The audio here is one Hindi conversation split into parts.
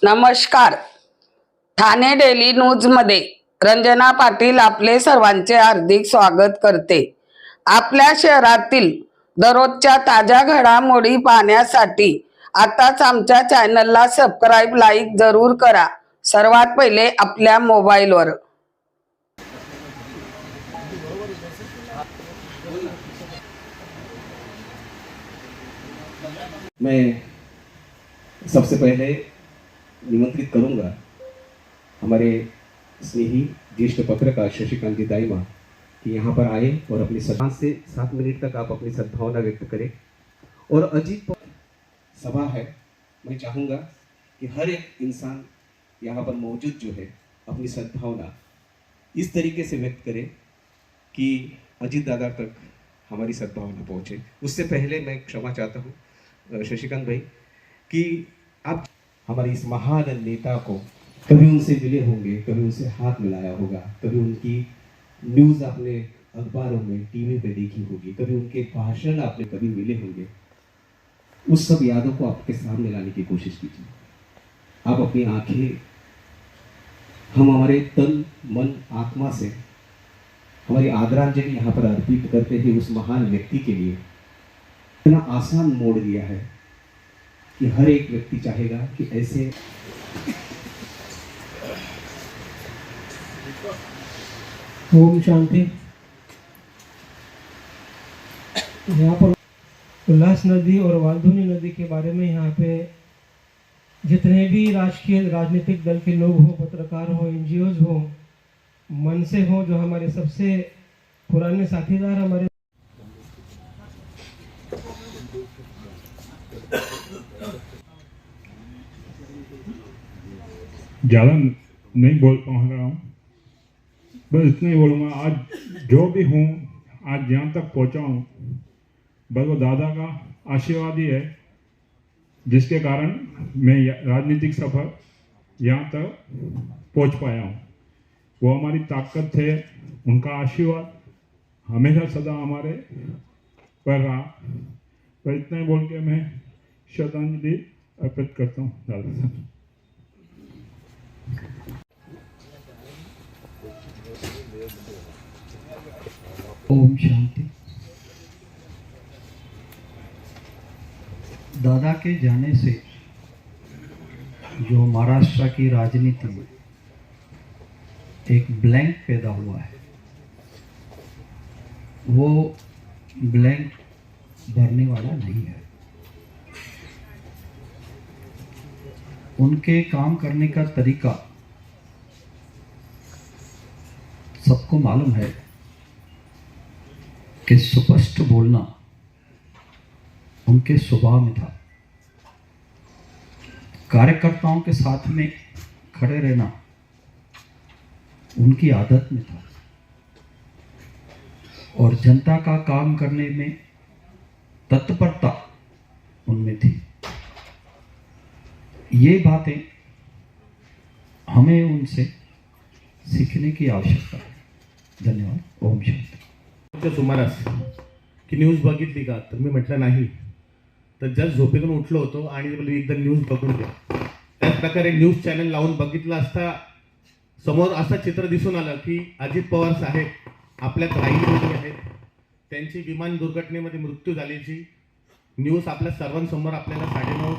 नमस्कार. ठाणे डेली न्यूज मध्ये रंजना पाटील आपले सर्वांचे हार्दिक स्वागत करते. आपल्या शहरातील दररोजच्या ताज्या घडामोडी पाहण्यासाठी आताच आमच्या चॅनलला सबस्क्राईब लाईक जरूर करा. सर्वात पहिले आपल्या मोबाईलवर. मैं सबसे पहले निमंत्रित करूंगा हमारे स्नेही ज्येष्ठ पत्रकार शशिकांत जी दाइमा कि यहाँ पर आए और अपनी 5 से 7 मिनट तक आप अपनी सद्भावना व्यक्त करें। और अजीत सभा है, मैं चाहूँगा कि हर एक इंसान यहाँ पर मौजूद जो है अपनी सद्भावना इस तरीके से व्यक्त करे कि अजीत दादा तक हमारी सद्भावना पहुँचे। उससे पहले मैं क्षमा चाहता हूँ शशिकांत भाई कि आप हमारे इस महान नेता को कभी उनसे मिले होंगे, कभी उनसे हाथ मिलाया होगा, कभी उनकी न्यूज़ आपने अखबारों में टीवी पे देखी होगी, कभी उनके भाषण आपने कभी मिले होंगे। उस सब यादों को आपके सामने लाने की कोशिश कीजिए। आप अपनी आंखें हम हमारे तन मन आत्मा से हमारी आदरांजलि यहाँ पर अर्पित करते हैं उस महान व्यक्ति के लिए। इतना आसान मोड़ दिया है कि हर एक व्यक्ति चाहेगा कि ऐसे ओम शांति। यहाँ पर उल्लास नदी और वाल्धुनी नदी के बारे में यहाँ पे जितने भी राजनीतिक दल के लोग हों, पत्रकार हों, एनजीओज हों, मन से हों, जो हमारे सबसे पुराने साथीदार हमारे ज़्यादा नहीं बोल पा रहा हूँ, बस इतना ही बोलूँगा। आज जो भी हूँ, आज यहाँ तक पहुँचा हूँ, बस वो दादा का आशीर्वाद ही है जिसके कारण मैं राजनीतिक सफर यहाँ तक पहुँच पाया हूँ। वो हमारी ताकत थे, उनका आशीर्वाद हमेशा सदा हमारे पर रहा। पर इतना ही बोल के मैं श्रद्धांजलि अर्पित करता हूँ दादा साहब। ओम शांति। दादा के जाने से जो महाराष्ट्र की राजनीति में एक ब्लैंक पैदा हुआ है, वो ब्लैंक भरने वाला नहीं है। उनके काम करने का तरीका सबको मालूम है कि स्पष्ट बोलना उनके स्वभाव में था। कार्यकर्ताओं के साथ में खड़े रहना उनकी आदत में था और जनता का काम करने में तत्परता उनमें थी। ये बातें हमें उनसे सीखने की आवश्यकता है। धन्यवाद। ओम शांती। सुमारास की न्यूज बघितली का, तर मी म्हटलं नाही। तर जस्ट झोपेतून उठलो होतो आणि एकदा न्यूज बघून घ्या। त्याच प्रकारे न्यूज चॅनल लावून बघितलं असता समोर असं चित्र दिसून आलं की अजित पवार साहेब आपल्यात राहिलेले आहेत, त्यांची विमान दुर्घटनेमध्ये मृत्यू झाल्याची न्यूज आपल्या सर्वांसमोर आपल्याला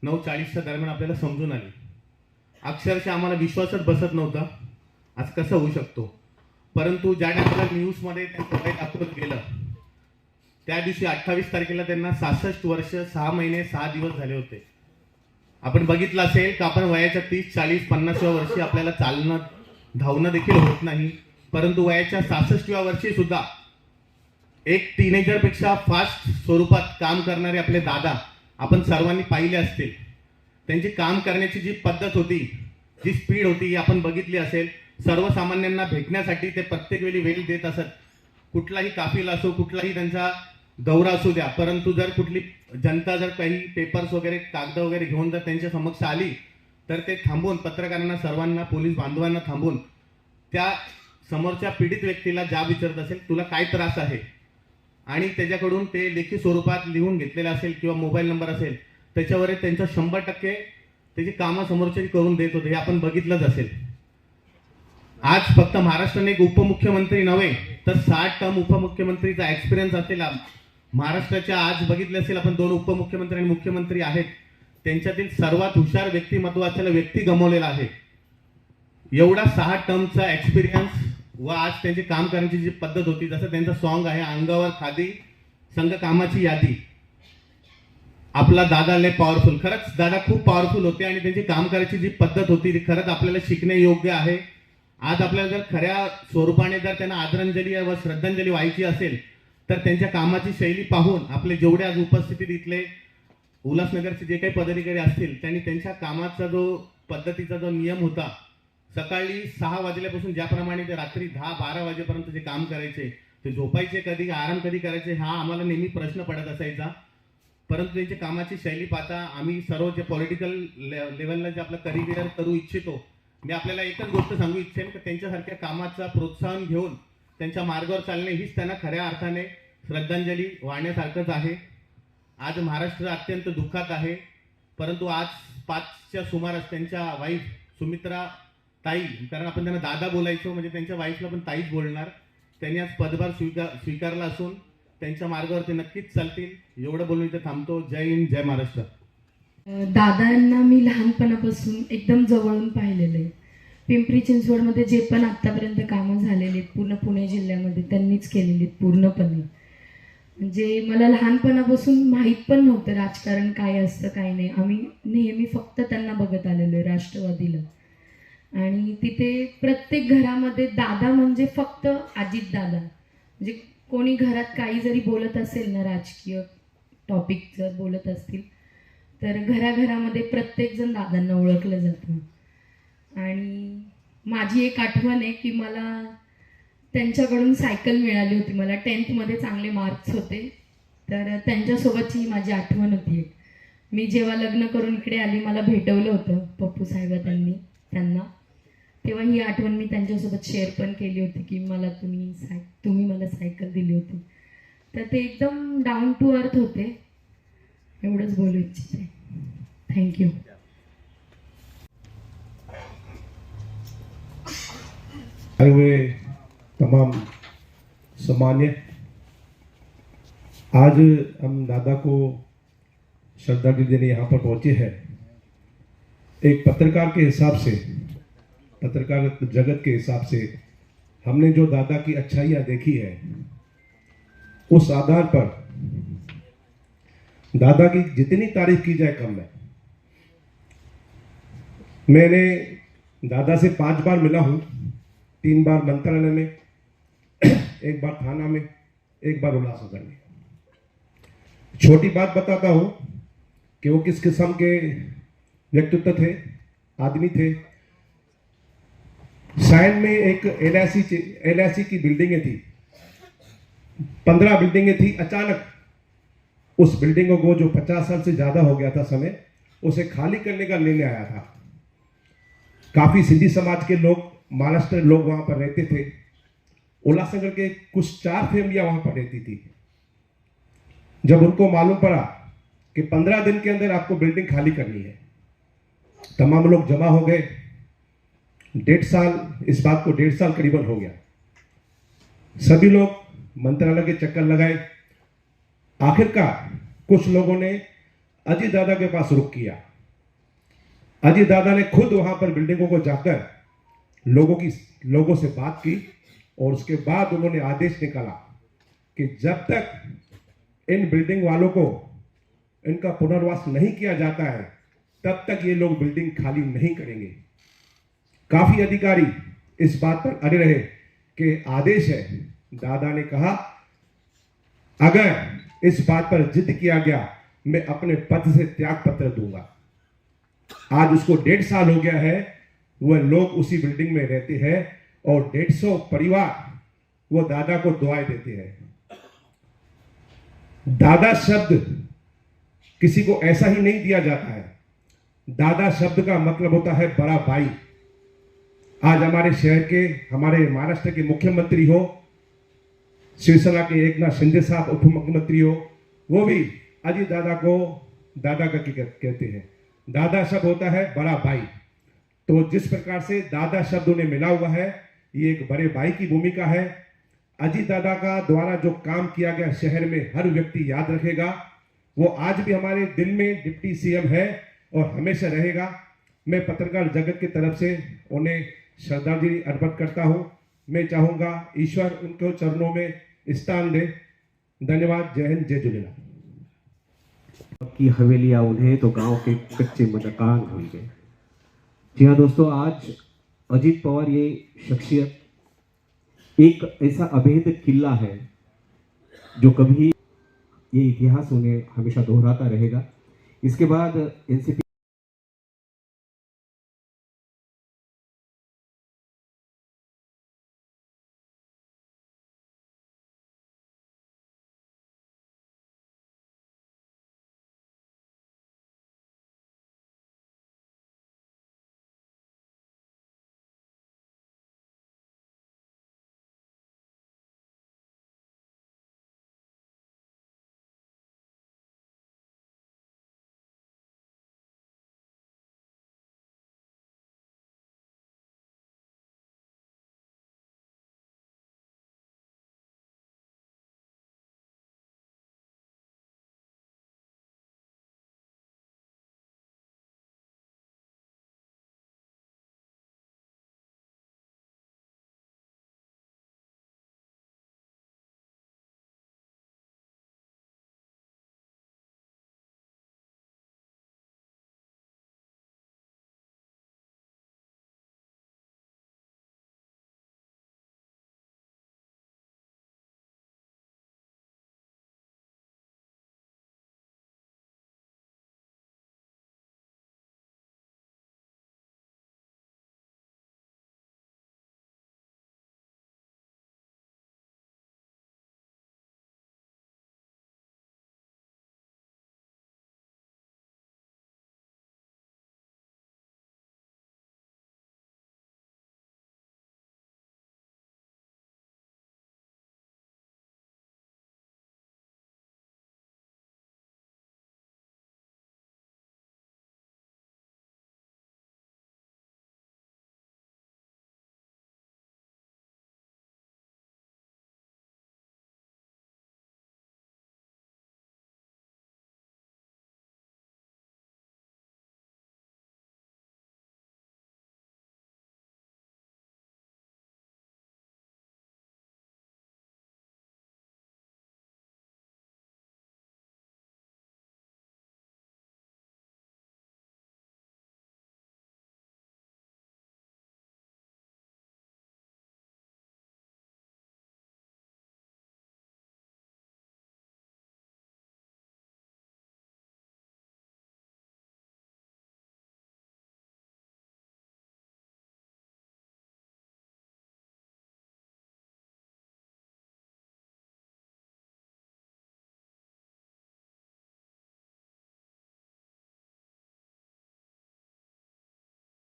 9:40च्या दरम्यान आपल्याला समजून आली। अक्षरशः आम्हाला विश्वासच बसत नव्हता आज कसं होऊ शकतो। परंतु ज्या टायमाला न्यूजमध्ये त्यांचं वय दाखवत गेलं त्या दिवशी 28 तारखेला त्यांना 66 वर्ष 6 महिने 6 दिवस झाले होते। आपण बघितलं असेल की आपण वयाच्या 30, 40, 50व्या वर्षी आपल्याला चालणं धावणं देखील होत नाही, परंतु वयाच्या 66व्या वर्षी सुद्धा एक टीनेजरपेक्षा फास्ट स्वरूपात काम करणारे आपले दादा आपण सर्वांनी पाहिले असतील। त्यांची काम करण्याची जी पद्धत होती, जी स्पीड होती, ही आपण बघितली असेल। सर्वसामान्यांना भेटण्यासाठी ते प्रत्येक वेळी वेळ देत असत। कुठलाही काफिला असो, कुठलाही त्यांचा दौरा असू द्या, परंतु जर कुठली जनता जर काही पेपर्स वगैरे कागद वगैरे घेऊन जर त्यांच्या समक्ष आली तर ते थांबून पत्रकारांना सर्वांना पोलीस बांधवांना थांबून त्या समोरच्या पीडित व्यक्तीला जाब विचारत असेल तुला काय त्रास आहे आणि त्याच्याकडून ते लेखी स्वरूपात लिहून घेतलेलं असेल किंवा मोबाईल नंबर असेल त्याच्यावर त्यांचा 100% त्याची कामं समोरचे करून देत होते, हे आपण बघितलंच असेल. आज फक्त महाराष्ट्राने एक उपमुख्यमंत्री नव्हे तर 60 टर्म उपमुख्यमंत्रीचा एक्सपिरियन्स असलेला महाराष्ट्राच्या, आज बघितले असेल आपण 2 उपमुख्यमंत्री आणि मुख्यमंत्री आहेत, त्यांच्यातील सर्वात हुशार व्यक्तिमत्व असलेला व्यक्ती गमावलेला आहे. एवढा 6 टर्मचा एक्सपिरियन्स व आज त्यांचे काम करण्याची जी पद्धत होती, जसं त्यांचं सॉन्ग आहे, अंगावर खादी संघ कामाची यादी. आपला दादा लय पॉवरफुल, खरंच दादा खूप पॉवरफुल होते आणि त्यांची काम करायची जी पद्धत होती ती खरंच आपल्याला शिकण्यायोग्य आहे. आज आपल्याला जर खऱ्या स्वरूपाने जर त्यांना आदरांजली व श्रद्धांजली व्हायची असेल तर त्यांच्या कामाची शैली पाहून आपले जेवढे आज उपस्थितीत इथले उल्हासनगरचे जे काही पदाधिकारी असतील त्यांनी त्यांच्या कामाचा जो पद्धतीचा जो नियम होता, सकाळी 6 वाजल्यापासून ज्याप्रमाणे ते रात्री 10-12 वाजेपर्यंत जे काम करायचे, ते झोपायचे कधी, आराम कधी करायचे, हा आम्हाला नेहमी प्रश्न पडत असायचा. परंतु त्यांची कामाची शैली पाहता आम्ही सर्व जे पॉलिटिकल लेवलला जे आपलं करिअर करू इच्छितो, मी आपल्याला एकच गोष्ट सांगू इच्छेन की त्यांच्यासारख्या कामाचा प्रोत्साहन घेऊन त्यांच्या मार्गावर चालणे हीच त्यांना खऱ्या अर्थाने श्रद्धांजली वाहण्यासारखंच आहे. आज महाराष्ट्र अत्यंत दुःखात आहे, परंतु आज 5च्या सुमारास त्यांच्या वाईफ सुमित्रा ताई, कारण आपण त्यांना दादा बोलायचो म्हणजे त्यांच्या वाईफला पण ताईच बोलणार, त्यांनी आज पदभार स्वीकारला असून त्यांच्या मार्गावर ते नक्कीच चालतील. एवढं बोलून इथे थांबतो. जय हिंद, जय महाराष्ट्र. दादांना मी लहानपणापासून एकदम जवळून पाहिलेलं आहे. पिंपरी चिंचवडमध्ये जे पण आत्तापर्यंत कामं झालेली आहेत पूर्ण पुणे जिल्ह्यामध्ये त्यांनीच केलेली आहेत पूर्णपणे. म्हणजे मला लहानपणापासून माहीत पण नव्हतं राजकारण काय असतं काय नाही. आम्ही नेहमी फक्त त्यांना बघत आलेलो आहे राष्ट्रवादीला. आणि तिथे प्रत्येक घरामध्ये दादा म्हणजे फक्त अजित दादा. म्हणजे कोणी घरात काही जरी बोलत असेल ना, राजकीय टॉपिक जर बोलत असतील तर घराघरामध्ये प्रत्येकजण दादांना ओळखलं जातं. आणि माझी एक आठवण आहे की मला त्यांच्याकडून सायकल मिळाली होती. मला 10th मध्ये चांगले मार्क्स होते, तर त्यांच्यासोबतची माझी आठवण होती एक. मी जेव्हा लग्न करून इकडे आली मला भेटवलं होतं पप्पू साहेब त्यांना, तेव्हा ही आठवण मी त्यांच्यासोबत शेअर पण केली होती की मला तुम्ही मला सायकल दिली होती. तर ते एकदम डाऊन टू अर्थ होते. एवढंच बोलू इच्छिते. थँक्यू. आए हुए तमाम सम्मान्य, आज हम दादा को श्रद्धांजलि देने यहाँ पर पहुँचे हैं. एक पत्रकार के हिसाब से, पत्रकार जगत के हिसाब से हमने जो दादा की अच्छाइयाँ देखी है, उस आधार पर दादा की जितनी तारीफ की जाए कम है. मैंने दादा से 5 बार मिला हूँ. 3 बार मंत्रालय में, 1 बार थाना में, 1 बार उल्लासनगर में. छोटी बात बताता हूँ कि वो किस किस्म के व्यक्तित्व थे, आदमी थे. साइन में एक LIC की बिल्डिंगें थी, 15 बिल्डिंगें थी. अचानक उस बिल्डिंगों को, जो 50 साल से ज़्यादा हो गया था समय, उसे खाली करने का निर्णय आया था. काफ़ी सिंधी समाज के लोग, महाराष्ट्र लोग वहाँ पर रहते थे. उल्लासनगर के कुछ 4 फैमिलियाँ वहाँ पर रहती थी. जब उनको मालूम पड़ा कि 15 दिन के अंदर आपको बिल्डिंग खाली करनी है, तमाम लोग जमा हो गए. 1.5 साल, इस बात को 1.5 साल करीबन हो गया. सभी लोग मंत्रालय के चक्कर लगाए. आखिरकार कुछ लोगों ने अजीत दादा के पास रुख किया. अजीत दादा ने खुद वहां पर बिल्डिंगों को जाकर लोगों से बात की और उसके बाद उन्होंने आदेश निकाला कि जब तक इन बिल्डिंग वालों को इनका पुनर्वास नहीं किया जाता है तब तक ये लोग बिल्डिंग खाली नहीं करेंगे. काफी अधिकारी इस बात पर अड़े रहे कि आदेश है. दादा ने कहा अगर इस बात पर जिद किया गया मैं अपने पद से त्याग पत्र दूंगा. आज उसको 1.5 साल हो गया है, वह लोग उसी बिल्डिंग में रहते हैं और 150 परिवार वो दादा को दुआएं देते हैं. दादा शब्द किसी को ऐसा ही नहीं दिया जाता है. दादा शब्द का मतलब होता है बड़ा भाई. आज हमारे शहर के, हमारे महाराष्ट्र के मुख्यमंत्री हो, शिवसेना के एकनाथ शिंदे साहब उप मुख्यमंत्री हो, वो भी अजीत दादा को दादा का कहते हैं. दादा शब्द होता है बड़ा भाई। तो जिस प्रकार से दादा शब्द उन्हें मिला हुआ है, ये एक बड़े भाई की भूमिका है। अजीत दादा का द्वारा जो काम किया गया शहर में हर व्यक्ति याद रखेगा। वो आज भी हमारे दिल में डिप्टी सीएम है और हमेशा रहेगा। मैं पत्रकार जगत की तरफ से उन्हें श्रद्धांजलि अर्पित करता हूँ। मैं चाहूँगा ईश्वर उनके चरणों में स्थान दे। धन्यवाद। जय हिंद, जय झूलेलाल। की हवेलियां उन्हें तो गांव के कच्चे मकान हो गए। जी हाँ दोस्तों, आज अजीत पवार ये शख्सियत एक ऐसा अभेद किला है जो कभी ये इतिहास उन्हें हमेशा दोहराता रहेगा। इसके बाद एनसीपी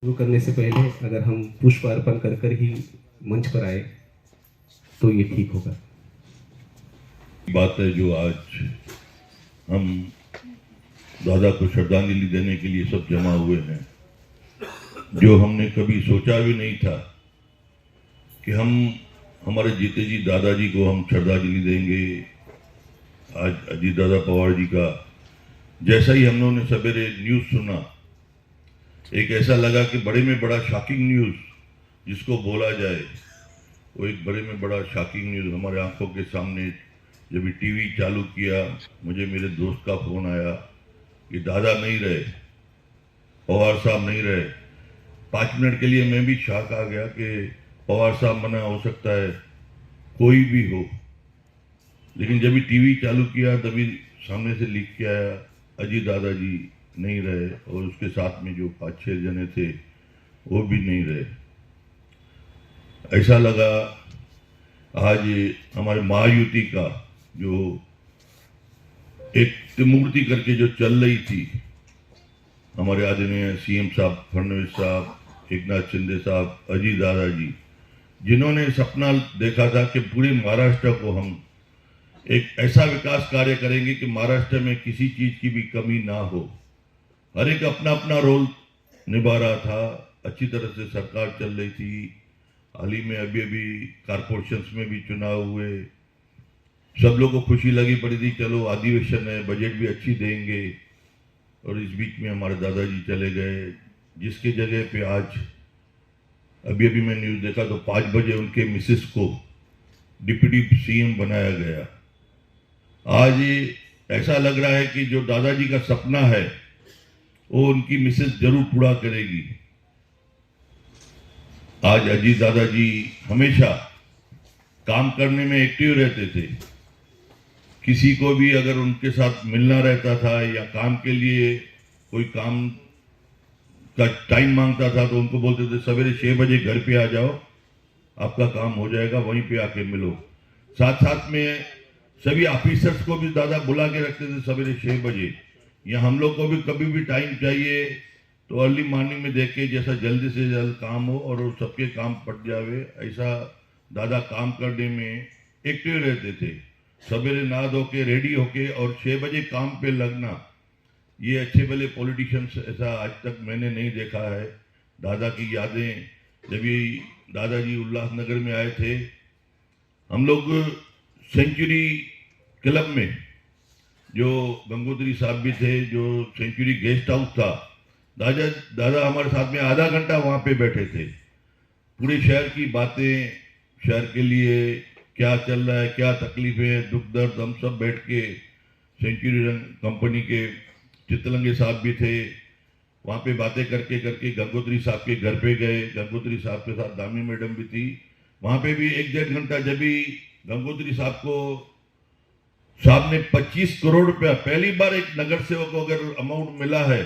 शुरू करने से पहले अगर हम पुष्प अर्पण कर कर ही मंच पर आए तो ये ठीक होगा। बात है जो आज हम दादा को श्रद्धांजलि देने के लिए सब जमा हुए हैं, जो हमने कभी सोचा भी नहीं था कि हम हमारे जीते जी दादाजी को हम श्रद्धांजलि देंगे। आज अजीत दादा पवार जी का जैसा ही हम लोगों ने सवेरे न्यूज़ सुना, एक ऐसा लगा कि बड़े में बड़ा शॉकिंग न्यूज़ जिसको बोला जाए, वो एक बड़े में बड़ा शॉकिंग न्यूज़ हमारे आंखों के सामने। जब टीवी चालू किया, मुझे मेरे दोस्त का फ़ोन आया कि दादा नहीं रहे, पवार साहब नहीं रहे। 5 मिनट के लिए मैं भी शॉक आ गया कि पवार साहब मना हो सकता है, कोई भी हो। लेकिन जब टीवी चालू किया तभी सामने से लिख के आया अजीत दादाजी नहीं रहे, और उसके साथ में जो 5-6 जने थे वो भी नहीं रहे। ऐसा लगा आज हमारे महायुति का जो एक त्रिमूर्ति करके जो चल रही थी, हमारे आदरणीय सीएम साहब फडणवीस साहब, एकनाथ शिंदे साहब, अजीत दादाजी, जिन्होंने सपना देखा था कि पूरे महाराष्ट्र को हम एक ऐसा विकास कार्य करेंगे कि महाराष्ट्र में किसी चीज की भी कमी ना हो। हर एक अपना अपना रोल निभा रहा था। अच्छी तरह से सरकार चल रही थी। हाल ही में अभी अभी कारपोरेशंस में भी चुनाव हुए, सब लोगों को खुशी लगी पड़ी थी, चलो अधिवेशन है, बजट भी अच्छी देंगे। और इस बीच में हमारे दादाजी चले गए, जिसके जगह पे आज अभी अभी मैं न्यूज़ देखा तो 5 बजे उनके मिसेस को डिप्टी सीएम बनाया गया। आज ऐसा लग रहा है कि जो दादाजी का सपना है वो उनकी मिसेस जरूर पूरा करेगी। आज अजीत दादाजी हमेशा काम करने में एक्टिव रहते थे। किसी को भी अगर उनके साथ मिलना रहता था या काम के लिए कोई काम का टाइम मांगता था तो उनको बोलते थे सवेरे 6 बजे घर पे आ जाओ, आपका काम हो जाएगा, वहीं पे आके मिलो। साथ साथ में सभी ऑफिसर्स को भी दादा बुला के रखते थे सवेरे 6 बजे। या हम लोग को भी कभी भी टाइम चाहिए तो अर्ली मॉर्निंग में देख के जैसा जल्दी से जल्द काम हो और सबके काम पट जावे, ऐसा दादा काम करने में एक्टिव रहते थे। सवेरे नहा धो के रेडी होके और 6 बजे काम पे लगना, ये अच्छे भले पॉलिटिशियंस ऐसा आज तक मैंने नहीं देखा है। दादा की यादें, जब ये दादाजी उल्लासनगर में आए थे, हम लोग सेंचुरी क्लब में, जो गंगोत्री साहब भी थे, जो सेंचुरी गेस्ट हाउस था, दादा हमारे साथ में आधा घंटा वहाँ पे बैठे थे। पूरे शहर की बातें, शहर के लिए क्या चल रहा है, क्या तकलीफें, दुख दर्द, हम सब बैठ के, सेंचुरी कंपनी के चितलंगे साहब भी थे, वहाँ पे बातें करके करके गंगोत्री साहब के घर पे गए। गंगोत्री साहब के साथ दामी मैडम भी थी। वहाँ पे भी 1-1.5 घंटा, जब भी गंगोत्री साहब ने 25 करोड़ रुपया पहली बार एक नगर सेवक को अगर अमाउंट मिला है,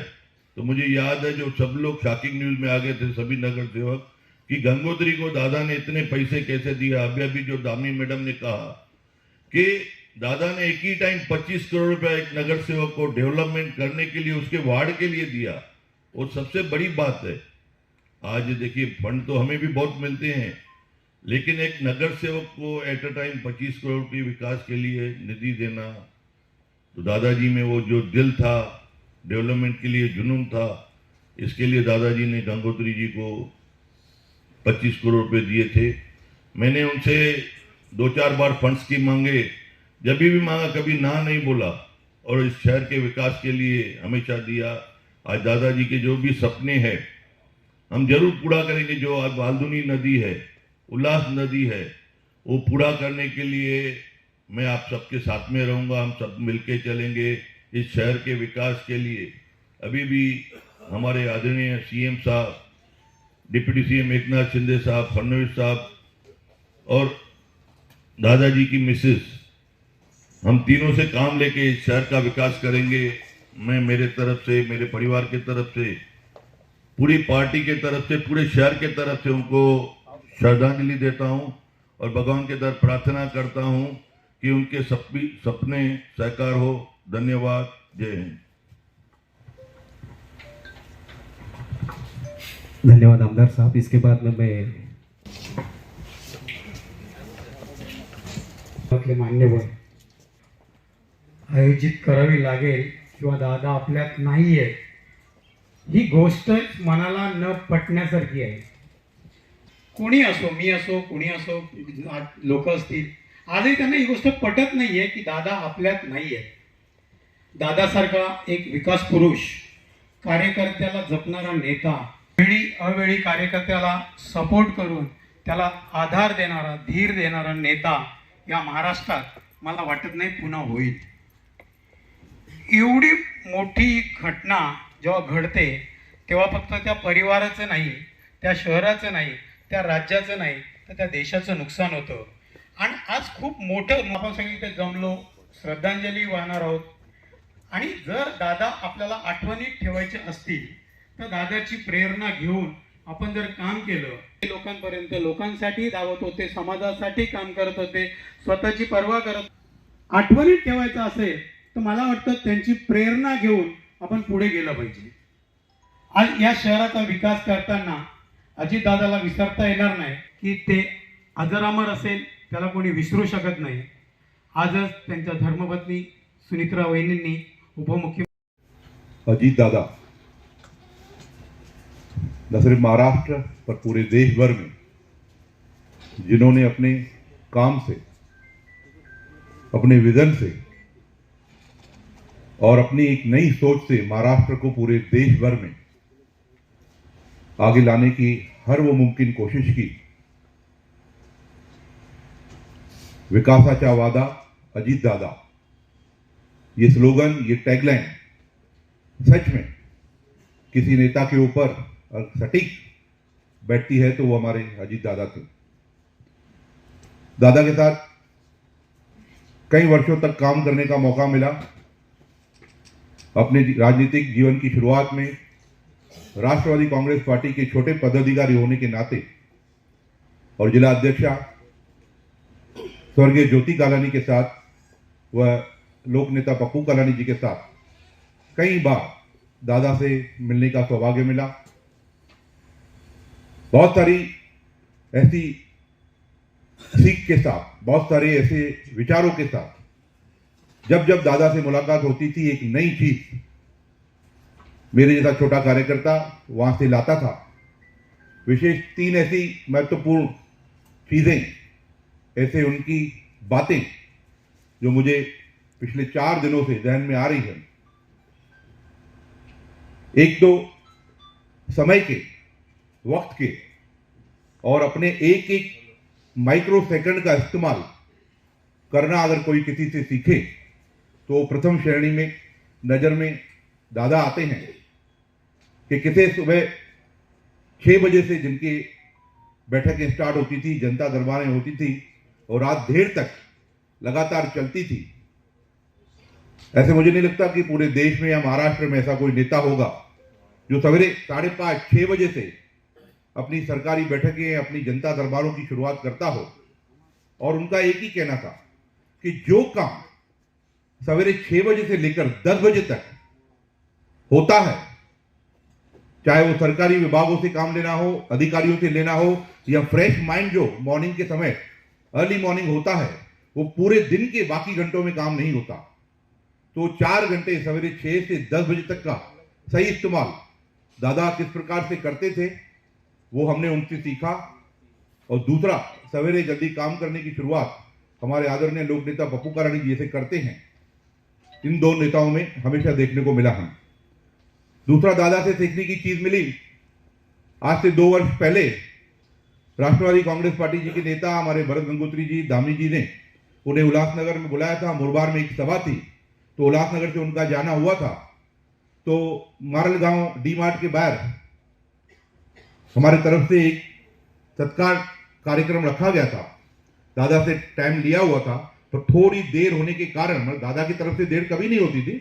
तो मुझे याद है जो सब लोग शॉकिंग न्यूज में आ गए थे, सभी नगर सेवक, कि गंगोत्री को दादा ने इतने पैसे कैसे दिया। अभी अभी जो दामी मैडम ने कहा कि दादा ने एक ही टाइम 25 करोड़ रुपया एक नगर सेवक को डेवलपमेंट करने के लिए, उसके वार्ड के लिए दिया, वो सबसे बड़ी बात है। आज देखिए फंड तो हमें भी बहुत मिलते हैं, लेकिन एक नगर सेवक को एट अ टाइम 25 करोड़ के विकास के लिए निधि देना, तो दादाजी में वो जो दिल था, डेवलपमेंट के लिए जुनून था, इसके लिए दादाजी ने गंगोत्री जी को 25 करोड़ रुपए दिए थे। मैंने उनसे 2-4 बार फंड्स की मांगे, जब भी मांगा कभी ना नहीं बोला, और इस शहर के विकास के लिए हमेशा दिया। आज दादाजी के जो भी सपने हैं हम जरूर पूरा करेंगे। जो आज वाल्दुनी नदी है, उल्लास नदी है, वो पूरा करने के लिए मैं आप सबके साथ में रहूँगा। हम सब मिलके चलेंगे इस शहर के विकास के लिए। अभी भी हमारे आदरणीय सीएम साहब, डिप्टी सीएम एकनाथ शिंदे साहब, फडणवीस साहब और दादाजी की मिसेस, हम तीनों से काम लेके इस शहर का विकास करेंगे। मैं मेरे तरफ से, मेरे परिवार के तरफ से, पूरी पार्टी के तरफ से, पूरे शहर के तरफ से उनको श्रद्धांजलि देता हूं और भगवान के दर प्रार्थना करता हूं कि उनके सपने साकार हो। धन्यवाद। जय हिंद। धन्यवाद आमदार साहब। इसके बाद में मैं आपले मान्यवर आयोजित करावी लागेल किंवा दादा आपल्यात नाही आहे, ही गोष्ट मनाला न पटण्यासारखी आहे। कोणी असो, मी असो, कोणी असो, लोक असतील, आजही त्यांना ही गोष्ट पटत नाहीये की दादा आपल्यात नाहीये। दादासारखा एक विकास पुरुष, कार्यकर्त्याला जपणारा नेता, वेळी अवेळी कार्यकर्त्याला सपोर्ट करून त्याला आधार देणारा, धीर देणारा नेता या महाराष्ट्रात मला वाटत नाही पुन्हा होईल। एवढी मोठी घटना जेव्हा घडते तेव्हा फक्त त्या परिवाराचं नाही, त्या शहराचं नाही, त्या राज्याचं नाही, तर त्या देशाचं नुकसान होतं। आणि आज खूप मोठं आपण सांगितलं जमलो, श्रद्धांजली वाहणार आहोत। आणि जर दादा आपल्याला आठवणीत ठेवायचे असतील तर दादाची प्रेरणा घेऊन आपण जर काम केलं, लोकांपर्यंत, लोकांसाठी धावत होते, समाजासाठी काम करत होते, स्वतःची पर्वा करत, आठवणीत ठेवायचं असेल तर मला वाटतं त्यांची प्रेरणा घेऊन आपण पुढे गेलं पाहिजे। आज या शहराचा विकास करताना अजितदादाला विसरता येणार नाही की ते अजरामर असेल, त्याला कोणी विसरू शकत नाही। आजच त्यांच्या धर्मपत्नी सुनित्रा वहिनींनी उपमुख्यमंत्री अजित दादा न सिर्फ महाराष्ट्र पर पूरे देश भर में जिन्होंने अपने काम से, अपने विजन से और अपनी एक नई सोच से महाराष्ट्र को पूरे देश भर में आगे लाने की हर वो मुमकिन कोशिश की। विकासाचा वादा अजित दादा, ये स्लोगन, ये टैगलाइन सच में किसी नेता के ऊपर सटीक बैठती है तो वो हमारे अजित दादा थे। दादा के साथ कई वर्षों तक काम करने का मौका मिला। अपने राजनीतिक जीवन की शुरुआत में राष्ट्रवादी कांग्रेस पार्टी के छोटे पदाधिकारी होने के नाते और जिला अध्यक्षा स्वर्गीय ज्योति कालानी के साथ व लोक नेता पप्पू कालानी जी के साथ कई बार दादा से मिलने का सौभाग्य मिला। बहुत सारी ऐसी सीख के साथ, बहुत सारे ऐसे विचारों के साथ जब जब दादा से मुलाकात होती थी, एक नई चीज मेरे जैसा छोटा कार्यकर्ता वहां से लाता था। विशेष 3 ऐसी महत्वपूर्ण चीजें, ऐसे उनकी बातें जो मुझे पिछले 4 दिनों से जहन में आ रही है। एक तो समय के, वक्त के और अपने एक एक माइक्रो सेकंड का इस्तेमाल करना अगर कोई किसी से सीखे तो प्रथम श्रेणी में नजर में दादा आते हैं कि किसे सुबह 6 बजे से जिनकी बैठकें स्टार्ट होती थी, जनता दरबारें होती थी और रात देर तक लगातार चलती थी। ऐसे मुझे नहीं लगता कि पूरे देश में या महाराष्ट्र में ऐसा कोई नेता होगा जो सवेरे 5:30-6 बजे से अपनी सरकारी बैठकें, अपनी जनता दरबारों की शुरुआत करता हो। और उनका एक ही कहना था कि जो काम सवेरे 6 बजे से लेकर 10 बजे तक होता है, चाहे वो सरकारी विभागों से काम लेना हो, अधिकारियों से लेना हो, या फ्रेश माइंड जो मॉर्निंग के समय अर्ली मॉर्निंग होता है, वो पूरे दिन के बाकी घंटों में काम नहीं होता। तो 4 घंटे सवेरे 6 से 10 बजे तक का सही इस्तेमाल दादा किस प्रकार से करते थे वो हमने उनसे सीखा। और दूसरा, सवेरे जल्दी काम करने की शुरुआत हमारे आदरणीय लोक नेता पप्पू कालानी जी से करते हैं, इन 2 नेताओं में हमेशा देखने को मिला है। दूसरा दादा से सीखने की चीज मिली, आज से 2 वर्ष पहले राष्ट्रवादी कांग्रेस पार्टी जी के नेता हमारे भरत गंगोत्री जी, धामी जी ने उन्हें उल्लासनगर में बुलाया था। मुरबार में एक सभा थी तो उल्लासनगर से उनका जाना हुआ था। तो मारलगांव डी मार्ट के बाहर हमारी तरफ से एक सत्कार कार्यक्रम रखा गया था। दादा से टाइम लिया हुआ था, पर थोड़ी देर होने के कारण, मतलब दादा की तरफ से देर कभी नहीं होती थी,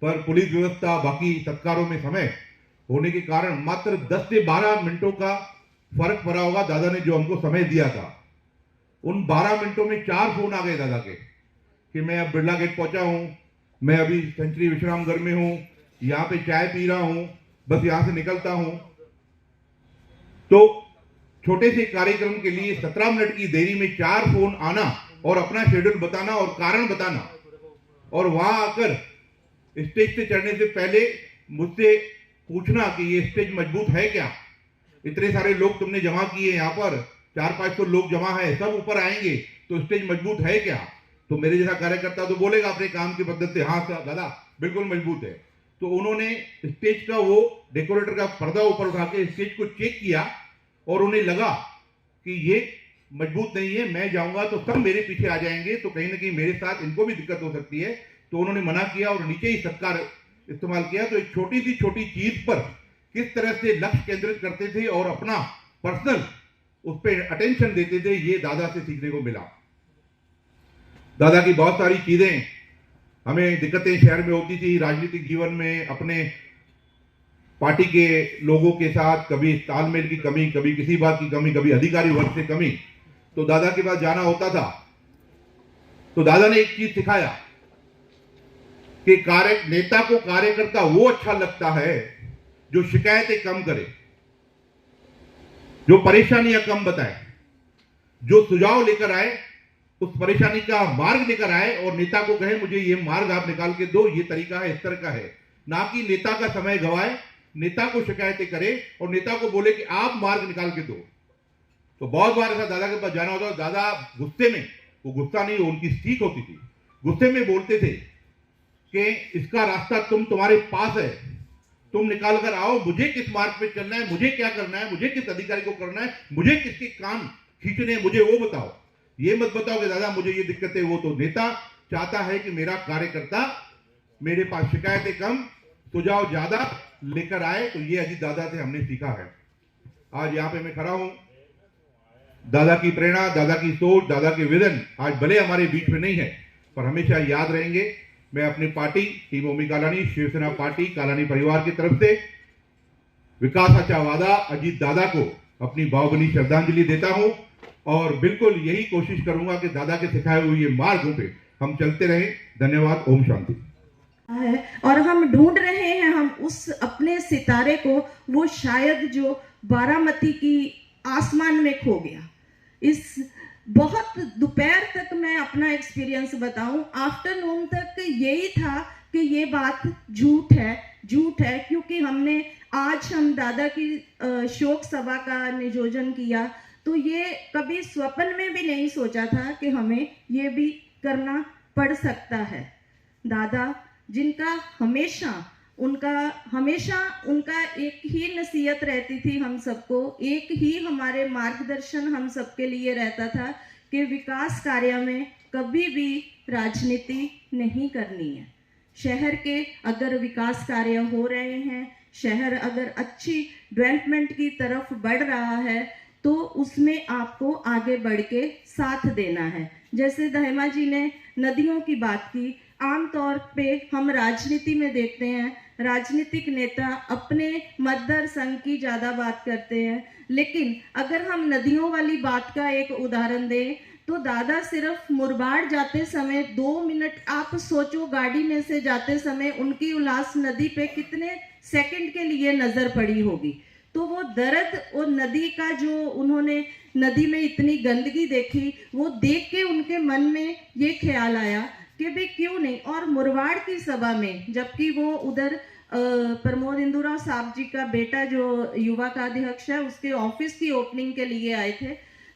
पर पुलिस व्यवस्था, बाकी सत्कारों में समय होने के कारण मात्र 10 से 12 मिनटों का फर्क पड़ा होगा दादा ने जो हमको समय दिया था। उन 12 मिनटों में 4 फोन आ गए दादा के कि मैं अब बिरला गेट पहुंचा हूं, मैं अभी सेंचुरी विश्राम घर में हूं, यहाँ पे चाय पी रहा हूं, बस यहां से निकलता हूं। तो छोटे से कार्यक्रम के लिए 17 मिनट की देरी में 4 फोन आना और अपना शेड्यूल बताना और कारण बताना, और वहां आकर स्टेज से चढ़ने से पहले मुझसे पूछना कि ये स्टेज मजबूत है क्या, इतने सारे लोग तुमने जमा किए, यहाँ पर 400-500 लोग जमा है, सब ऊपर आएंगे तो स्टेज मजबूत है क्या। तो मेरे जैसा कार्यकर्ता तो बोलेगा अपने काम की पद्धति से, हाँ सर दादा बिल्कुल मजबूत है। तो उन्होंने स्टेज का वो डेकोरेटर का पर्दा ऊपर उठा के स्टेज को चेक किया और उन्हें लगा कि ये मजबूत नहीं है, मैं जाऊंगा तो सब मेरे पीछे आ जाएंगे, तो कहीं ना कहीं मेरे साथ इनको भी दिक्कत हो सकती है। तो उन्होंने मना किया और नीचे ही सत्कार इस्तेमाल किया। तो एक छोटी चीज पर किस तरह से लक्ष्य केंद्रित करते थे और अपना पर्सनल उस पर अटेंशन देते थे, ये दादा से सीखने को मिला। दादा की बहुत सारी चीजें, हमें दिक्कतें शहर में होती थी राजनीतिक जीवन में, अपने पार्टी के लोगों के साथ कभी तालमेल की कमी, कभी किसी बात की कमी, कभी अधिकारी वर्ग से कमी, तो दादा के पास जाना होता था। तो दादा ने एक चीज सिखाया कि नेता को कार्यकर्ता वो अच्छा लगता है जो शिकायतें कम करे, जो परेशानियां कम बताए, जो सुझाव लेकर आए, उस परेशानी का मार्ग लेकर आए और नेता को कहे मुझे ये मार्ग आप निकाल के दो, ये तरीका है, इस तरह का है, ना कि नेता का समय गवाए नेता को शिकायतें करे और नेता को बोले कि आप मार्ग निकाल के दो। तो बहुत बार ऐसा दादा के पास जाना होता, दादा गुस्से में, वो गुस्सा नहीं, उनकी सीख होती थी, गुस्से में बोलते थे कि इसका रास्ता तुम्हारे पास है, तुम निकाल कर आओ, मुझे किस मार्ग पे चलना है, मुझे क्या करना है, मुझे किस अधिकारी को करना है, मुझे किसके कान खींचने हैं, मुझे वो बताओ। ये मत बताओ कि दादा मुझे ये दिक्कत है। वो तो नेता चाहता है कि मेरा कार्यकर्ता मेरे पास शिकायतें कम, सुझाव ज्यादा लेकर आए। तो ये अजीत दादा से हमने सीखा है। आज यहाँ पे मैं खड़ा हूं, दादा की प्रेरणा, दादा की सोच, दादा के विजन आज भले हमारे बीच में नहीं है, पर हमेशा याद रहेंगे। मैं अपनी पार्टी टीम ओमी कालानी, शिवसेना पार्टी, कालानी परिवार की तरफ से विकासाचा वादा अजीत दादा को अपनी भावभीनी श्रद्धांजलि देता हूं और बिल्कुल यही कोशिश करूंगा कि दादा के सिखाए हुए ये मार्गों पे हम चलते रहें। धन्यवाद। ओम शांति। और हम ढूंढ रहे हैं हम उस अपने सितारे को, वो शायद जो बारामती की आसमान में खो गया। इस बहुत दोपहर तक मैं अपना एक्सपीरियंस बताऊं, आफ्टरनून तक यही था कि ये बात झूठ है, क्योंकि हम दादा की शोक सभा का नियोजन किया, तो ये कभी स्वप्न में भी नहीं सोचा था कि हमें ये भी करना पड़ सकता है। दादा जिनका हमेशा उनका एक ही नसीहत रहती थी हम सबको, एक ही हमारे मार्गदर्शन हम सबके लिए रहता था कि विकास कार्य में कभी भी राजनीति नहीं करनी है। शहर के अगर विकास कार्य हो रहे हैं, शहर अगर अच्छी डेवलपमेंट की तरफ बढ़ रहा है, तो उसमें आपको आगे बढ़ के साथ देना है। जैसे दहिमा जी ने नदियों की बात की, आमतौर पे हम राजनीति में देखते हैं राजनीतिक नेता अपने मतदार संघ की ज़्यादा बात करते हैं, लेकिन अगर हम नदियों वाली बात का एक उदाहरण दें तो दादा सिर्फ मुरबाड़ जाते समय 2 मिनट, आप सोचो गाड़ी में से जाते समय उनकी उल्लास नदी पे कितने सेकंड के लिए नज़र पड़ी होगी। तो वो दर्द और नदी का जो उन्होंने नदी में इतनी गंदगी देखी, वो देख के उनके मन में ये ख्याल आया कि भाई क्यों नहीं। और मुरबाड़ की सभा में जबकि वो उधर प्रमोद इंदुरा साहब जी का बेटा जो युवा का अध्यक्ष है, उसके ऑफिस की ओपनिंग के लिए आए थे,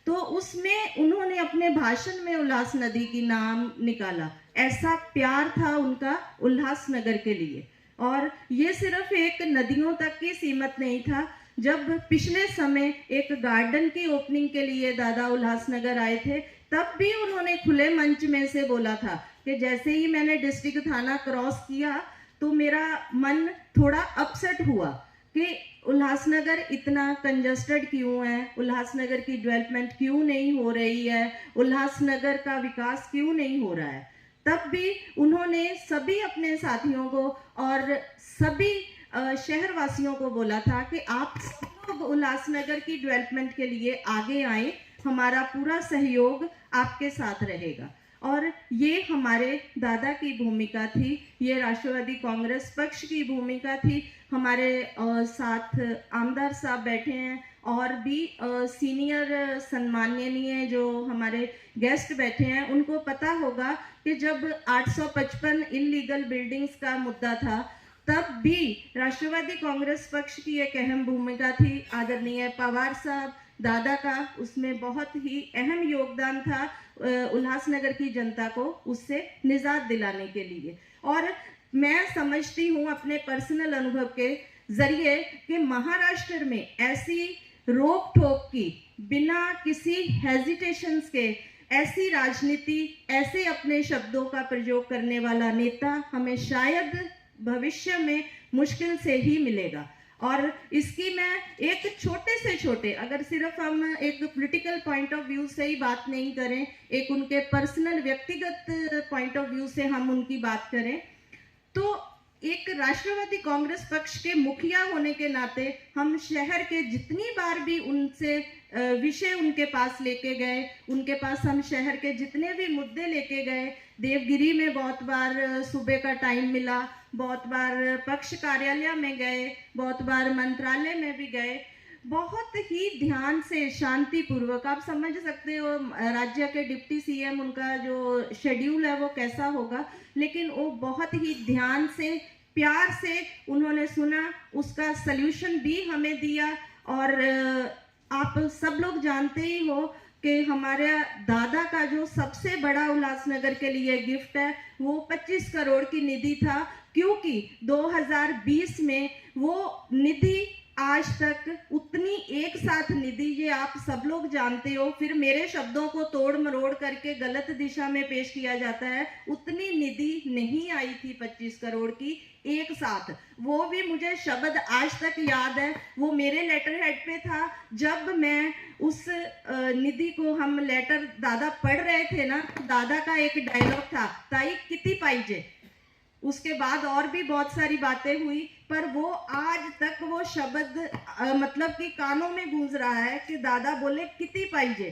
तो उसमें उन्होंने अपने भाषण में उल्लास नदी की नाम निकाला। ऐसा प्यार था उनका उल्लासनगर के लिए। और ये सिर्फ एक नदियों तक की सीमित नहीं था। जब पिछले समय एक गार्डन की ओपनिंग के लिए दादा उल्लासनगर आए थे, तब भी उन्होंने खुले मंच में से बोला था कि जैसे ही मैंने डिस्ट्रिक्ट थाना क्रॉस किया तो मेरा मन थोड़ा अपसेट हुआ कि उल्लासनगर इतना कंजस्टेड क्यों है, उल्लासनगर की डेवलपमेंट क्यों नहीं हो रही है, उल्लासनगर का विकास क्यों नहीं हो रहा है। तब भी उन्होंने सभी अपने साथियों को और सभी शहरवासियों को बोला था कि आप लोग उल्लासनगर की डेवलपमेंट के लिए आगे आए, हमारा पूरा सहयोग आपके साथ रहेगा। और ये हमारे दादा की भूमिका थी, ये राष्ट्रवादी कांग्रेस पक्ष की भूमिका थी। हमारे साथ आमदार साहब बैठे हैं और भी सीनियर सम्माननीय जो हमारे गेस्ट बैठे हैं, उनको पता होगा कि जब 855 इलीगल बिल्डिंग्स का मुद्दा था, तब भी राष्ट्रवादी कांग्रेस पक्ष की एक अहम भूमिका थी। आदरणीय पवार साहब, दादा का उसमें बहुत ही अहम योगदान था उल्लासनगर की जनता को उससे निजात दिलाने के लिए। और मैं समझती हूँ अपने पर्सनल अनुभव के जरिए कि महाराष्ट्र में ऐसी रोक टोक की, बिना किसी हेजिटेशंस के ऐसी राजनीति, ऐसे अपने शब्दों का प्रयोग करने वाला नेता हमें शायद भविष्य में मुश्किल से ही मिलेगा। और इसकी मैं एक छोटे से छोटे, अगर सिर्फ हम एक पॉलिटिकल पॉइंट ऑफ व्यू से ही बात नहीं करें, एक उनके पर्सनल व्यक्तिगत पॉइंट ऑफ व्यू से हम उनकी बात करें, तो एक राष्ट्रवादी कांग्रेस पक्ष के मुखिया होने के नाते हम शहर के जितनी बार भी उनसे विषय उनके पास लेके गए, उनके पास हम शहर के जितने भी मुद्दे लेके गए, देवगिरी में बहुत बार सुबह का टाइम मिला, बहुत बार पक्ष कार्यालय में गए, बहुत बार मंत्रालय में भी गए, बहुत ही ध्यान से शांतिपूर्वक, आप समझ सकते हो राज्य के डिप्टी सीएम, उनका जो शेड्यूल है वो कैसा होगा, लेकिन वो बहुत ही ध्यान से प्यार से उन्होंने सुना, उसका सल्यूशन भी हमें दिया। और आप सब लोग जानते ही हो कि हमारे दादा का जो सबसे बड़ा उल्लासनगर के लिए गिफ्ट है वो 25 करोड़ की निधि था, क्योंकि 2020 में वो निधि आज तक उतनी एक साथ निधि, ये आप सब लोग जानते हो, फिर मेरे शब्दों को तोड़ मरोड़ करके गलत दिशा में पेश किया जाता है, उतनी निधि नहीं आई थी 25 करोड़ की एक साथ। वो भी मुझे शब्द आज तक याद है, वो मेरे लेटर हेड पे था। जब मैं उस निधि को, हम लेटर दादा पढ़ रहे थे ना, दादा का एक डायलॉग था, ताई किती पाइजे। उसके बाद और भी बहुत सारी बातें हुई, पर वो आज तक वो शब्द मतलब कि कानों में गूंज रहा है कि दादा बोले किती पाइजे।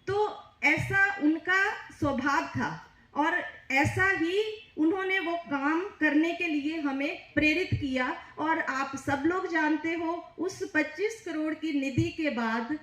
तो ऐसा उनका स्वभाव था और ऐसा ही उन्होंने वो काम करने के लिए हमें प्रेरित किया। और आप सब लोग जानते हो, उस 25 करोड़ की निधि के बाद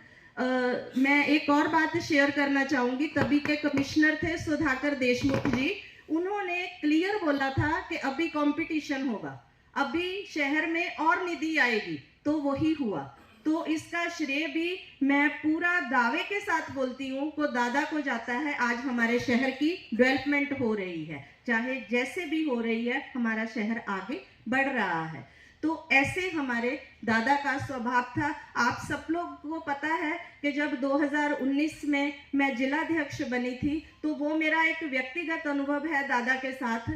मैं एक और बात शेयर करना चाहूंगी। तभी के कमिश्नर थे सुधाकर देशमुख जी, उन्होंने क्लियर बोला था कि अभी कंपटीशन होगा, अभी शहर में और निधि आएगी, तो वही हुआ। तो इसका श्रेय भी मैं पूरा दावे के साथ बोलती हूँ को दादा को जाता है। आज हमारे शहर की डेवलपमेंट हो रही है, चाहे जैसे भी हो रही है, हमारा शहर आगे बढ़ रहा है। तो ऐसे हमारे दादा का स्वभाव था। आप सब लोग को पता है कि जब 2019 में मैं जिलाध्यक्ष बनी थी, तो वो मेरा एक व्यक्तिगत अनुभव है दादा के साथ।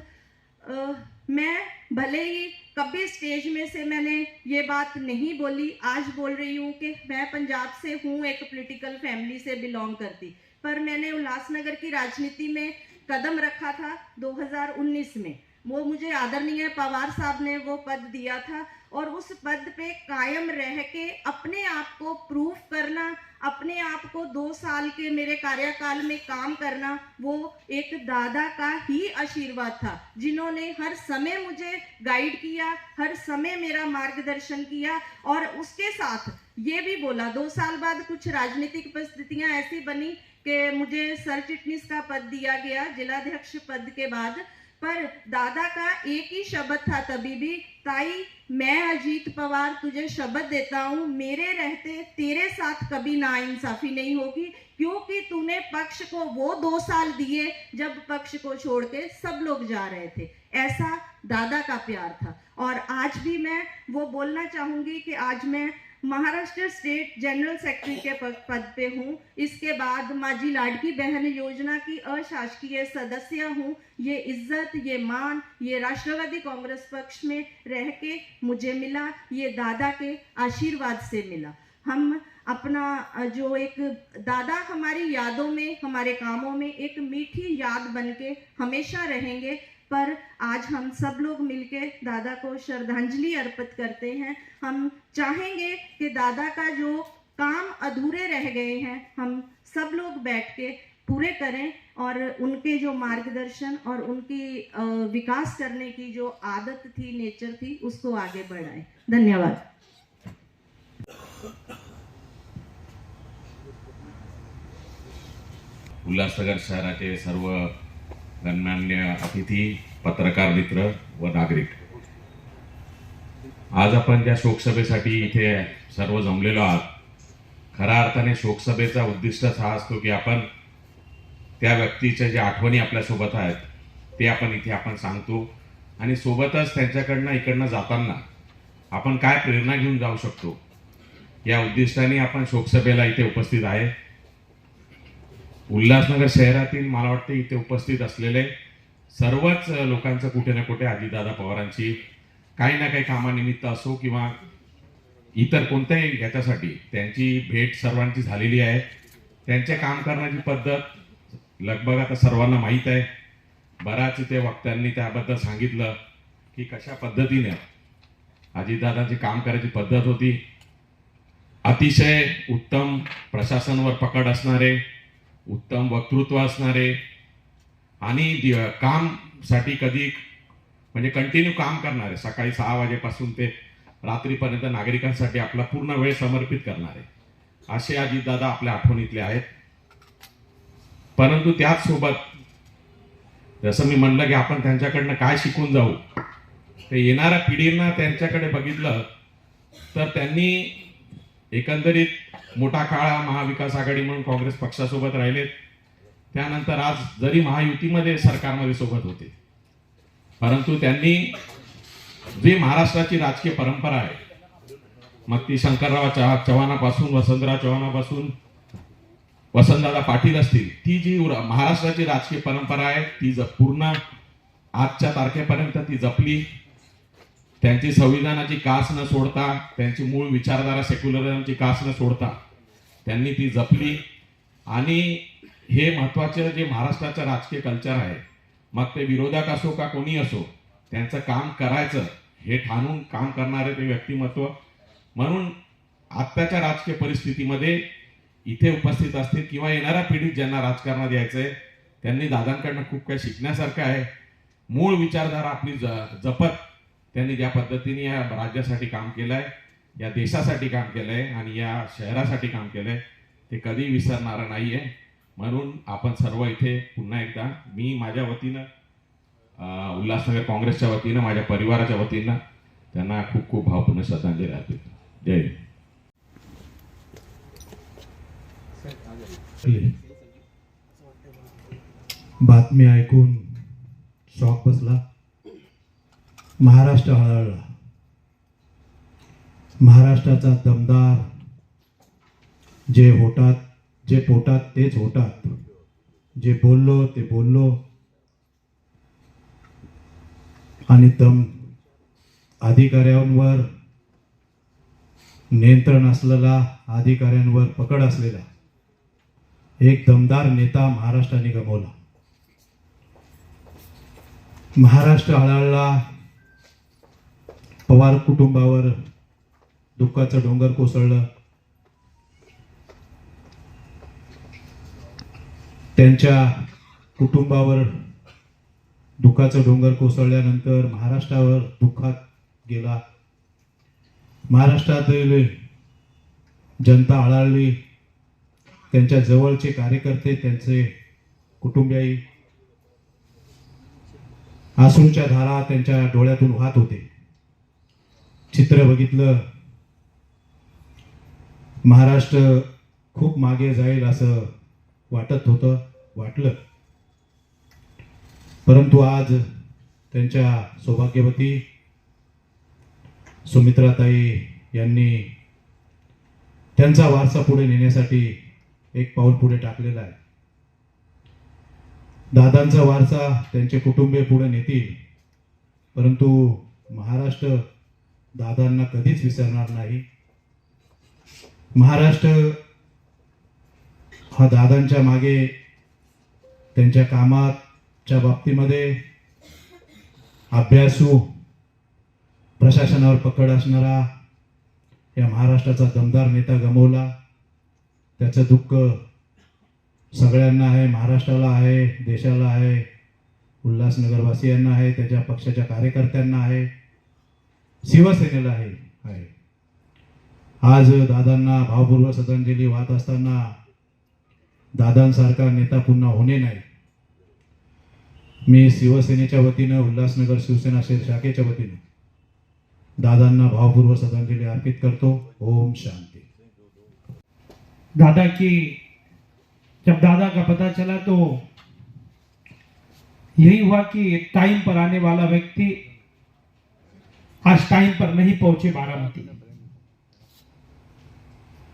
मैं भले ही कभी स्टेज में से मैंने ये बात नहीं बोली, आज बोल रही हूँ कि मैं पंजाब से हूँ, एक पॉलिटिकल फैमिली से बिलोंग करती, पर मैंने उल्लासनगर की राजनीति में कदम रखा था 2019 में। वो मुझे आदरणीय पवार साहब ने वो पद दिया था, और उस पद पे कायम रह के अपने आप को प्रूफ करना, अपने आप को 2 साल के मेरे कार्यकाल में काम करना, वो एक दादा का ही आशीर्वाद था, जिन्होंने हर समय मुझे गाइड किया, हर समय मेरा मार्गदर्शन किया। और उसके साथ ये भी बोला, 2 साल बाद कुछ राजनीतिक परिस्थितियां ऐसी बनी कि मुझे सर चिटनीस का पद दिया गया जिलाध्यक्ष पद के बाद, पर दादा का एक ही शब्द था तभी भी, ताई मैं अजीत पवार तुझे शब्द देता हूँ, मेरे रहते तेरे साथ कभी नाइंसाफी नहीं होगी, क्योंकि तूने पक्ष को वो 2 साल दिए जब पक्ष को छोड़ के सब लोग जा रहे थे। ऐसा दादा का प्यार था। और आज भी मैं वो बोलना चाहूंगी कि आज मैं महाराष्ट्र स्टेट जनरल सेक्रेटरी के पद पे हूँ। इसके बाद माझी लाडकी बहन योजना की अशासकीय सदस्य हूँ। ये इज्जत, ये मान, ये राष्ट्रवादी कांग्रेस पक्ष में रह के मुझे मिला, ये दादा के आशीर्वाद से मिला। हम अपना जो एक दादा हमारी यादों में, हमारे कामों में एक मीठी याद बन के हमेशा रहेंगे। पर आज हम सब लोग मिलके दादा को श्रद्धांजलि अर्पित करते हैं। हम चाहेंगे कि दादा का जो काम अधूरे रह गए हैं, हम सब लोग बैठ के पूरे करें और उनके जो मार्गदर्शन और उनकी विकास करने की जो आदत थी, नेचर थी, उसको आगे बढ़ाएं। धन्यवाद। उल्हासनगर शहराचे सर्व गणमान्य अतिथी, पत्रकार मित्र व नागरिक, आज आपण ज्या शोकसभेसाठी इथे सर्व जमलेलो आहात, खऱ्या अर्थाने शोकसभेचा उद्दिष्टच हा असतो की आपण त्या व्यक्तीच्या ज्या आठवणी आपल्यासोबत आहेत ते आपण इथे आपण सांगतो, आणि सोबतच त्यांच्याकडनं इकडनं जाताना आपण काय प्रेरणा घेऊन जाऊ शकतो या उद्दिष्टाने आपण शोकसभेला इथे उपस्थित आहे। उल्हासनगर शहरातील मला वाटतं इथे उपस्थित असलेले सर्वच लोकांचं कुठे ना कुठे अजितदादा पवारांची काही ना काही कामानिमित्त असो किंवा इतर कोणत्याही ह्याच्यासाठी त्यांची भेट सर्वांची झालेली आहे। त्यांचे काम करण्याची पद्धत लगभग आता सर्वांना माहीत आहे। बराच इथे वक्त्यांनी त्याबद्दल सांगितलं की कशा पद्धतीने अजितदादांची काम करायची पद्धत होती। अतिशय उत्तम प्रशासनावर पकड असणारे, उत्तम वक्तृत्व असणारे आणि काम साठी कधी म्हणजे कंटिन्यू काम करणारे, सकाळी 6 वाजेपासून ते रात्रीपर्यंत नागरिकांसाठी आपला पूर्ण वेळ समर्पित करणारे असे अजितदादा आपल्या आठवणीतले आहेत। परंतु त्याच सोबत जसं मी म्हणलं की आपण त्यांच्याकडनं काय शिकून जाऊ ते येणाऱ्या पिढींना त्यांच्याकडे बघितलं तर त्यांनी एकंदरीत मोठा काळ महाविकास आघाडी म्हणून काँग्रेस पक्षासोबत राहिलेत. त्यानंतर आज जरी महायुतीमध्ये सरकारमध्ये सोबत होते, परंतु त्यांनी जी महाराष्ट्राची राजकीय परंपरा आहे, मग ती शंकरराव चव्हाणापासून वसंतराव चव्हाणापासून वसंतदादा पाटील असतील, ती जी महाराष्ट्राची राजकीय परंपरा आहे ती पूर्ण आजच्या तारखेपर्यंत ती जपली. त्यांची संविधानाची कास न सोडता, त्यांची मूळ विचारधारा सेक्युलरिझमची कास न सोडता त्यांनी ती जपली. आणि हे महत्त्वाचं जे महाराष्ट्राचं राजकीय कल्चर आहे, मग ते विरोधक असो का कोणी असो, त्यांचं काम करायचं हे ठाणून काम करणारे ते व्यक्तिमत्व. म्हणून आत्ताच्या राजकीय परिस्थितीमध्ये इथे उपस्थित असतील किंवा येणाऱ्या पिढीत ज्यांना राजकारणात यायचंय त्यांनी दादांकडनं खूप काही शिकण्यासारखं आहे. मूळ विचारधारा आपली जपत त्यांनी ज्या पद्धतीने या राज्यासाठी काम केलंय, या देशासाठी काम केलंय आणि या शहरासाठी काम केलंय, ते कधी विसरणारं नाहीये. म्हणून आपण सर्व इथे पुन्हा एकदा मी माझ्या वतीनं, उल्हासनगर काँग्रेसच्या वतीनं, माझ्या परिवाराच्या वतीनं त्यांना खूप खूप भावपूर्ण श्रद्धांजली अर्पित करतो. जय हिंद. बातमी ऐकून शॉक बसला. महाराष्ट्र हळहळला. महाराष्ट्राचा दमदार, जे होतात, जे पोटात तेच होतात, जे बोललो ते बोललो आणि अधिकाऱ्यांवर नियंत्रण असलेला, अधिकाऱ्यांवर पकड असलेला एक दमदार नेता महाराष्ट्राने गमावला. महाराष्ट्र हळहळला. पवार कुटुंबावर दुःखाचं डोंगर कोसळलं. त्यांच्या कुटुंबावर दुःखाचं डोंगर कोसळल्यानंतर महाराष्ट्रावर दुःखात गेला. महाराष्ट्रातील जनता हळहळली. त्यांच्या जवळचे कार्यकर्ते, त्यांचे कुटुंबीय, अश्रूच्या धारा त्यांच्या डोळ्यातून वाहत होते. चित्र बघितलं, महाराष्ट्र खूप मागे जाईल असं वाटत होतं, वाटलं. परंतु आज त्यांच्या सौभाग्यवती सुमित्राताई यांनी त्यांचा वारसा पुढे नेण्यासाठी एक पाऊल पुढे टाकलेला आहे. दादांचा वारसा त्यांचे कुटुंबीय पुढे नेतील, परंतु महाराष्ट्र दादांना कधीच विसरणार नाही. महाराष्ट्र हा दादांच्या मागे त्यांच्या कामाच्या बाबतीमध्ये अभ्यासू, प्रशासनावर पकड असणारा या महाराष्ट्राचा दमदार नेता गमावला. त्याचं दुःख सगळ्यांना आहे, महाराष्ट्राला आहे, देशाला आहे, उल्हासनगरवासियांना आहे, त्याच्या पक्षाच्या कार्यकर्त्यांना आहे, शिवसेनेला आहे. आज दादांना भावपूर्वक श्रद्धांजली वाहत असताना दादांसारखा नेता पुन्हा होणे नाही. मी शिवसेनेच्या वतीनं, उल्हासनगर शिवसेना शाखेच्या वतीनं दादांना भावपूर्वक श्रद्धांजली अर्पित करतो. ओम शांती. दादा की जब दादा का पता चला तो यही हुआ कि टाइम पर आने वाला व्यक्ति आज टाइम पर नहीं पहुंचे बारामती.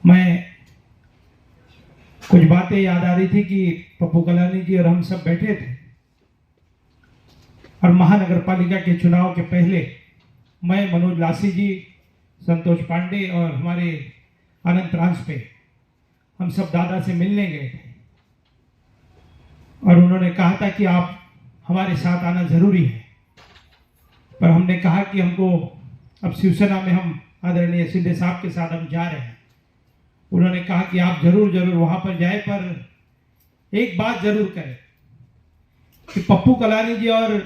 मैं कुछ बातें याद आ रही थी कि पप्पू कलानी जी और हम सब बैठे थे और महानगर पालिका के चुनाव के पहले मैं, मनोज लासी जी, संतोष पांडे और हमारे अनंत राजपे हम सब दादा से मिलने गए थे और उन्होंने कहा था कि आप हमारे साथ आना जरूरी है. पर हमने कहा कि हमको अब शिवसेना में हम आदरणीय सिद्धे साहब के साथ हम जा रहे हैं. उन्होंने कहा कि आप जरूर जरूर वहां पर जाए, पर एक बात जरूर करें कि पप्पू कलानी जी और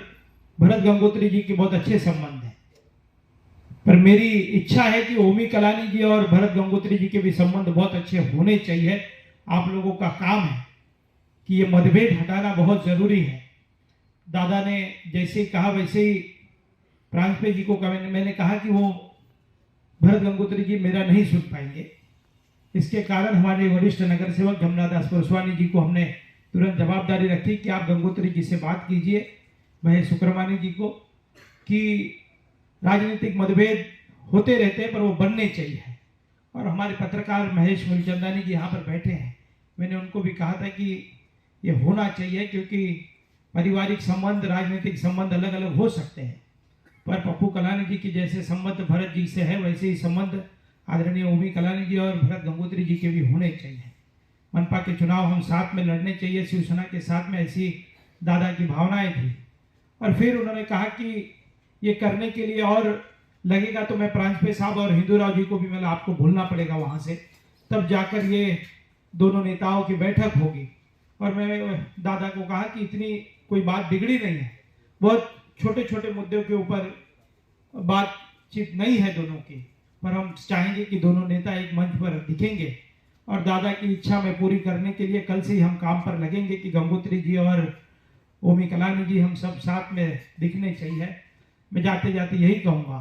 भरत गंगोत्री जी के बहुत अच्छे संबंध हैं, पर मेरी इच्छा है कि ओमी कलानी जी और भरत गंगोत्री जी के भी संबंध बहुत अच्छे होने चाहिए. आप लोगों का काम है कि ये मतभेद हटाना बहुत जरूरी है. दादा ने जैसे कहा वैसे ही प्रांजपे जी को मैंने कहा कि वो भरत गंगोत्री जी मेरा नहीं सुन पाएंगे। इसके कारण हमारे वरिष्ठ नगर सेवक जमुना दास पुरस्वानी जी को हमने तुरंत जवाबदारी रखी कि आप गंगोत्री जी से बात कीजिए, महेश शुक्रमानी जी को, कि राजनीतिक मतभेद होते रहते हैं पर वो बनने चाहिए। और हमारे पत्रकार महेश मूलचंदानी जी यहाँ पर बैठे हैं, मैंने उनको भी कहा था कि ये होना चाहिए, क्योंकि पारिवारिक संबंध, राजनीतिक संबंध अलग अलग हो सकते हैं, पर पप्पू कलानी जी की जैसे संबंध भरत जी से है वैसे ही संबंध आदरणीय ओमी कलानी जी और भरत गंगोत्री जी के भी होने चाहिए। मनपा के चुनाव हम साथ में लड़ने चाहिए, शिवसेना के साथ में, ऐसी दादा की भावनाएं थी। और फिर उन्होंने कहा कि ये करने के लिए और लगेगा तो मैं प्रांजपे साहब और हिंदूराव जी को भी मतलब आपको भूलना पड़ेगा वहाँ से, तब जाकर ये दोनों नेताओं की बैठक होगी। और मैं दादा को कहा कि इतनी कोई बात बिगड़ी नहीं है, बहुत छोटे छोटे मुद्दों के ऊपर बातचीत नहीं है दोनों की, पर हम चाहेंगे कि दोनों नेता एक मंच पर दिखेंगे। और दादा की इच्छा में पूरी करने के लिए कल से ही हम काम पर लगेंगे कि गंगोत्री जी और ओमी कलानी जी हम सब साथ में दिखने चाहिए। मैं जाते जाते यही कहूँगा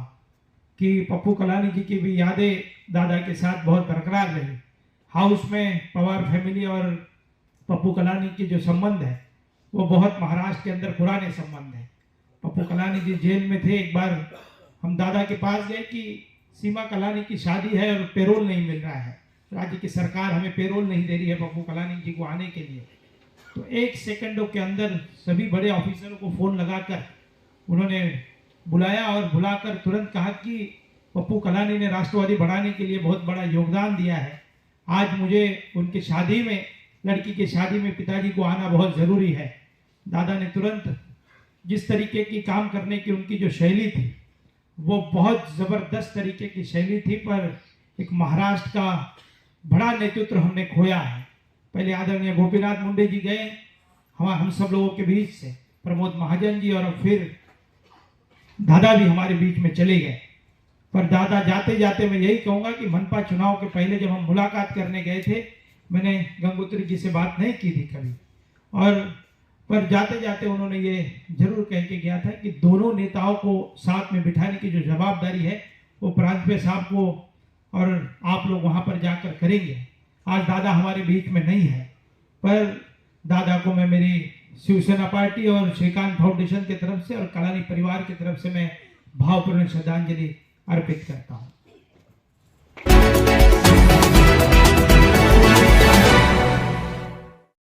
कि पप्पू कलानी जी की भी यादें दादा के साथ बहुत बरकरार रही। हाउस में पवार फैमिली और पप्पू कलानी के जो संबंध है वो बहुत महाराष्ट्र के अंदर पुराने संबंध है। पप्पू कलानी जी जेल में थे, एक बार हम दादा के पास गए कि सीमा कलानी की शादी है और पेरोल नहीं मिल रहा है, राज्य की सरकार हमें पेरोल नहीं दे रही है पप्पू कलानी जी को आने के लिए। तो 1 सेकंडों के अंदर सभी बड़े ऑफिसरों को फ़ोन लगाकर उन्होंने बुलाया और बुलाकर तुरंत कहा कि पप्पू कलानी ने राष्ट्रवादी बढ़ाने के लिए बहुत बड़ा योगदान दिया है, आज मुझे उनकी शादी में, लड़की की शादी में पिताजी को आना बहुत ज़रूरी है। दादा ने तुरंत, जिस तरीके की काम करने की उनकी जो शैली थी वो बहुत ज़बरदस्त तरीके की शैली थी, पर एक महाराष्ट्र का बड़ा नेतृत्व हमने खोया है। पहले आदरणीय गोपीनाथ मुंडे जी गए हम सब लोगों के बीच से, प्रमोद महाजन जी, और फिर दादा भी हमारे बीच में चले गए। पर दादा जाते जाते मैं यही कहूँगा कि मनपा चुनाव के पहले जब हम मुलाकात करने गए थे, मैंने गंगोत्री जी से बात नहीं की थी कभी, और पर जाते जाते उन्होंने ये जरूर कह के गया था कि दोनों नेताओं को साथ में बिठाने की जो जवाबदारी है वो प्रांजपे साहब को और आप लोग वहाँ पर जाकर करेंगे। आज दादा हमारे बीच में नहीं है, पर दादा को मैं मेरी शिवसेना पार्टी और श्रीकांत फाउंडेशन की तरफ से और कलानी परिवार की तरफ से मैं भावपूर्ण श्रद्धांजलि अर्पित करता हूँ।